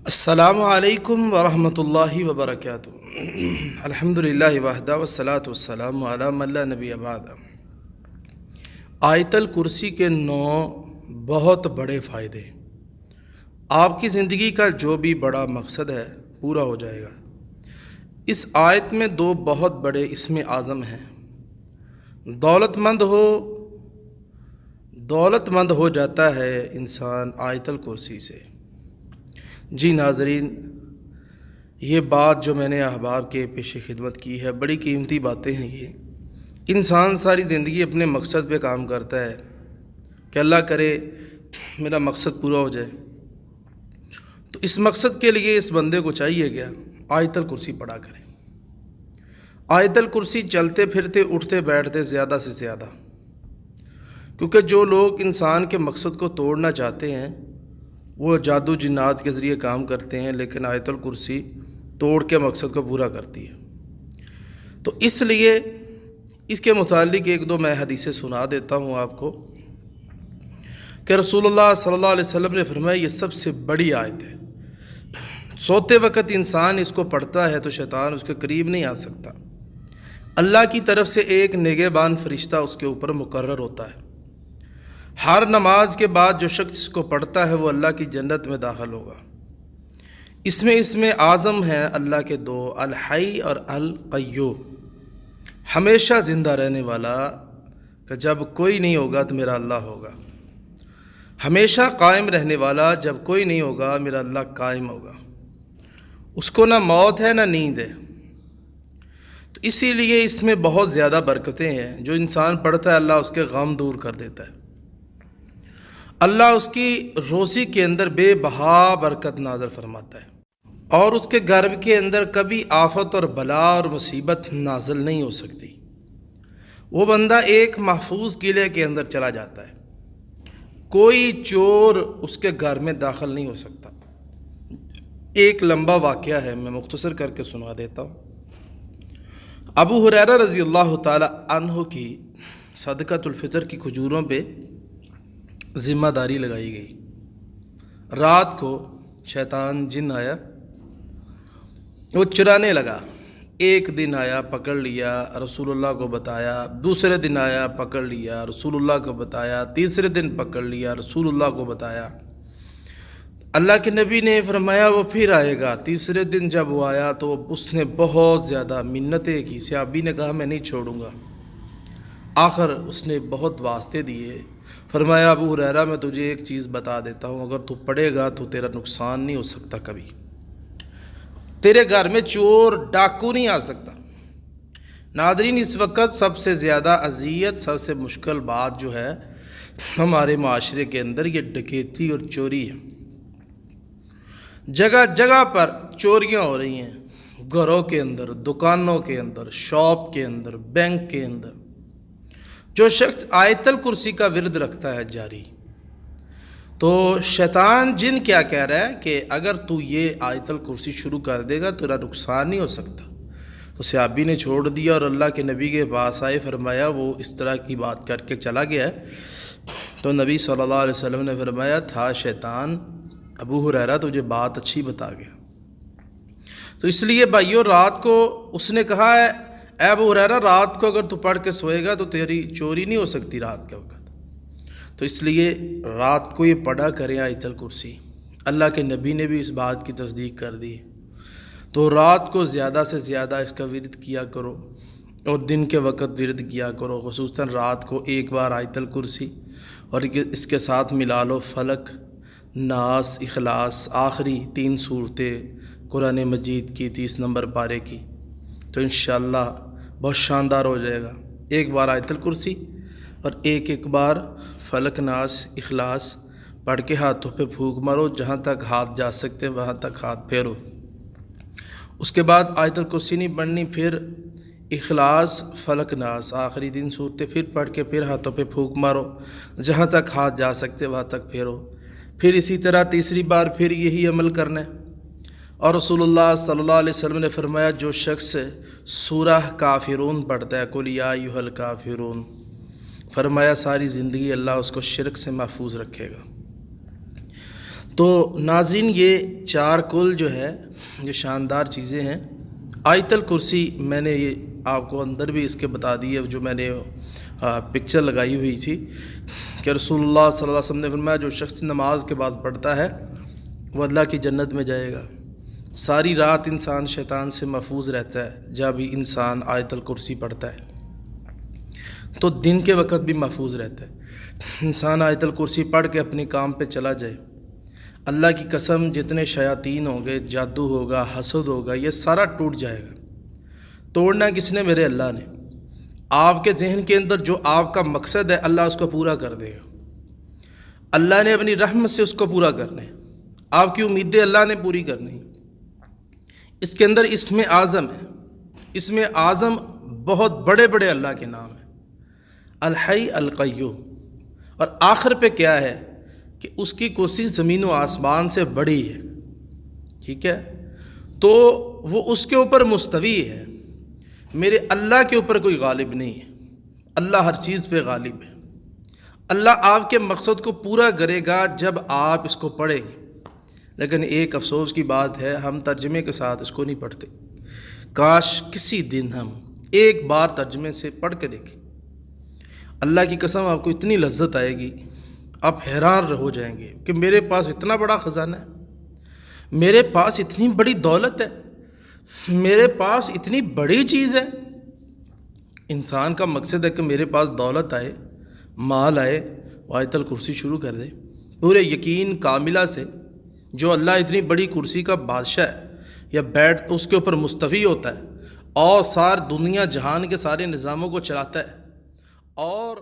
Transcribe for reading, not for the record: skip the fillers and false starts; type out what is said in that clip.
السلام علیکم ورحمۃ اللہ وبرکاتہ۔ الحمدللہ وحدہ والصلاۃ والسلام علی من لا نبی بعد۔ آیت الکرسی کے 9 بہت بڑے فائدے، آپ کی زندگی کا جو بھی بڑا مقصد ہے پورا ہو جائے گا۔ اس آیت میں 2 بہت بڑے اسم اعظم ہیں۔ دولت مند ہو جاتا ہے انسان آیت الکرسی سے۔ جی ناظرین، یہ بات جو میں نے احباب کے پیش خدمت کی ہے، بڑی قیمتی باتیں ہیں یہ۔ انسان ساری زندگی اپنے مقصد پہ کام کرتا ہے کہ اللہ کرے میرا مقصد پورا ہو جائے، تو اس مقصد کے لیے اس بندے کو چاہیے کیا؟ آیت الکرسی پڑھا کرے۔ آیت الکرسی چلتے پھرتے اٹھتے بیٹھتے زیادہ سے زیادہ، کیونکہ جو لوگ انسان کے مقصد کو توڑنا چاہتے ہیں وہ جادو جنات کے ذریعے کام کرتے ہیں، لیکن آیت الکرسی توڑ کے مقصد کو پورا کرتی ہے۔ تو اس لیے اس کے متعلق 1-2 میں حدیثیں سنا دیتا ہوں آپ کو کہ رسول اللہ صلی اللہ علیہ وسلم نے فرمایا یہ سب سے بڑی آیت ہے۔ سوتے وقت انسان اس کو پڑھتا ہے تو شیطان اس کے قریب نہیں آ سکتا۔ اللہ کی طرف سے ایک نگہبان فرشتہ اس کے اوپر مقرر ہوتا ہے۔ ہر نماز کے بعد جو شخص اس کو پڑھتا ہے وہ اللہ کی جنت میں داخل ہوگا۔ اس میں اعظم ہیں اللہ کے 2، الحی اور القیوم، ہمیشہ زندہ رہنے والا کہ جب کوئی نہیں ہوگا تو میرا اللہ ہوگا، ہمیشہ قائم رہنے والا جب کوئی نہیں ہوگا میرا اللہ قائم ہوگا، اس کو نہ موت ہے نہ نیند ہے۔ تو اسی لیے اس میں بہت زیادہ برکتیں ہیں۔ جو انسان پڑھتا ہے اللہ اس کے غم دور کر دیتا ہے، اللہ اس کی روزی کے اندر بے بہا برکت نازل فرماتا ہے، اور اس کے گھر کے اندر کبھی آفت اور بلا اور مصیبت نازل نہیں ہو سکتی۔ وہ بندہ ایک محفوظ قلعے کے اندر چلا جاتا ہے، کوئی چور اس کے گھر میں داخل نہیں ہو سکتا۔ ایک لمبا واقعہ ہے، میں مختصر کر کے سنا دیتا ہوں۔ ابو ہریرہ رضی اللہ تعالی عنہ کی صدقۃ الفطر کی کھجوروں پہ ذمہ داری لگائی گئی۔ رات کو شیطان جن آیا، وہ چرانے لگا۔ ایک دن آیا پکڑ لیا، رسول اللہ کو بتایا، دوسرے دن آیا پکڑ لیا، رسول اللہ کو بتایا، تیسرے دن پکڑ لیا، رسول اللہ کو بتایا۔ اللہ کے نبی نے فرمایا وہ پھر آئے گا۔ تیسرے دن جب وہ آیا تو اس نے بہت زیادہ منتیں کی، صحابی نے کہا میں نہیں چھوڑوں گا۔ آخر اس نے بہت واسطے دیے، فرمایا ابو ہریرہ میں تجھے ایک چیز بتا دیتا ہوں، اگر تو پڑھے گا تو تیرا نقصان نہیں ہو سکتا، کبھی تیرے گھر میں چور ڈاکو نہیں آ سکتا۔ ناظرین، اس وقت سب سے زیادہ اذیت، سب سے مشکل بات جو ہے ہمارے معاشرے کے اندر یہ ڈکیتی اور چوری ہے۔ جگہ جگہ پر چوریاں ہو رہی ہیں، گھروں کے اندر، دکانوں کے اندر، شاپ کے اندر، بینک کے اندر۔ جو شخص آیت الکرسی کا ورد رکھتا ہے جاری، تو شیطان جن کیا کہہ رہا ہے کہ اگر تو یہ آیت الکرسی شروع کر دے گا تو تیرا نقصان نہیں ہو سکتا۔ تو صحابی نے چھوڑ دیا اور اللہ کے نبی کے پاس آئے، فرمایا وہ اس طرح کی بات کر کے چلا گیا ہے۔ تو نبی صلی اللہ علیہ وسلم نے فرمایا تھا شیطان، ابو ہریرہ تجھے بات اچھی بتا گیا۔ تو اس لیے بھائیو، رات کو اس نے کہا ہے اے ابو ہریرہ رات کو اگر تو پڑھ کے سوئے گا تو تیری چوری نہیں ہو سکتی رات کے وقت۔ تو اس لیے رات کو یہ پڑھا کریں آیت الکرسی۔ اللہ کے نبی نے بھی اس بات کی تصدیق کر دی۔ تو رات کو زیادہ سے زیادہ اس کا ورد کیا کرو، اور دن کے وقت ورد کیا کرو، خصوصاً رات کو ایک بار آیت الکرسی، اور اس کے ساتھ ملا لو فلق، ناس، اخلاص، آخری 3 صورتیں قرآن مجید کی 30 نمبر پارے کی، تو انشاءاللہ بہت شاندار ہو جائے گا۔ ایک بار آیت الکرسی اور ایک بار فلق، ناس، اخلاص پڑھ کے ہاتھوں پہ پھونک مارو، جہاں تک ہاتھ جا سکتے ہیں وہاں تک ہاتھ پھیرو۔ اس کے بعد آیت الکرسی نہیں پڑھنی، پھر اخلاص، فلق، ناس، آخری 3 صورتیں پھر پڑھ کے پھر ہاتھوں پہ پھونک مارو، جہاں تک ہاتھ جا سکتے وہاں تک پھیرو۔ پھر اسی طرح تیسری بار پھر یہی عمل کرنا ہے۔ اور رسول اللہ صلی اللہ علیہ وسلم نے فرمایا جو شخص سورہ کافرون پڑھتا ہے، قل یا ایھا الکافرون، فرمایا ساری زندگی اللہ اس کو شرک سے محفوظ رکھے گا۔ تو ناظرین یہ چار کل جو ہے یہ شاندار چیزیں ہیں۔ آیت الکرسی میں نے یہ آپ کو اندر بھی اس کے بتا دی ہے، جو میں نے پکچر لگائی ہوئی تھی کہ رسول اللہ صلی اللہ علیہ وسلم نے فرمایا جو شخص نماز کے بعد پڑھتا ہے وہ اللہ کی جنت میں جائے گا۔ ساری رات انسان شیطان سے محفوظ رہتا ہے جب بھی انسان آیت الکرسی پڑھتا ہے، تو دن کے وقت بھی محفوظ رہتا ہے۔ انسان آیت الکرسی پڑھ کے اپنے کام پہ چلا جائے، اللہ کی قسم جتنے شیاطین ہوں گے، جادو ہوگا، حسد ہوگا، یہ سارا ٹوٹ جائے گا۔ توڑنا کس نے؟ میرے اللہ نے۔ آپ کے ذہن کے اندر جو آپ کا مقصد ہے اللہ اس کو پورا کر دے گا۔ اللہ نے اپنی رحمت سے اس کو پورا کرنا ہے۔ آپ کی امیدیں اللہ نے پوری کرنی۔ اس کے اندر اسم اعظم ہے۔ اسم اعظم بہت بڑے بڑے اللہ کے نام ہیں، الحی القیوم، اور آخر پہ کیا ہے کہ اس کی کرسی زمین و آسمان سے بڑی ہے، ٹھیک ہے؟ تو وہ اس کے اوپر مستوی ہے۔ میرے اللہ کے اوپر کوئی غالب نہیں ہے، اللہ ہر چیز پہ غالب ہے۔ اللہ آپ کے مقصد کو پورا کرے گا جب آپ اس کو پڑھیں گے۔ لیکن ایک افسوس کی بات ہے، ہم ترجمے کے ساتھ اس کو نہیں پڑھتے۔ کاش کسی دن ہم ایک بار ترجمے سے پڑھ کے دیکھیں، اللہ کی قسم آپ کو اتنی لذت آئے گی، آپ حیران ہو جائیں گے کہ میرے پاس اتنا بڑا خزانہ ہے، میرے پاس اتنی بڑی دولت ہے، میرے پاس اتنی بڑی چیز ہے۔ انسان کا مقصد ہے کہ میرے پاس دولت آئے، مال آئے، آیت الکرسی شروع کر دے پورے یقین کاملہ سے۔ جو اللہ اتنی بڑی کرسی کا بادشاہ ہے یا بیٹھ اس کے اوپر مستوی ہوتا ہے اور ساری دنیا جہان کے سارے نظاموں کو چلاتا ہے، اور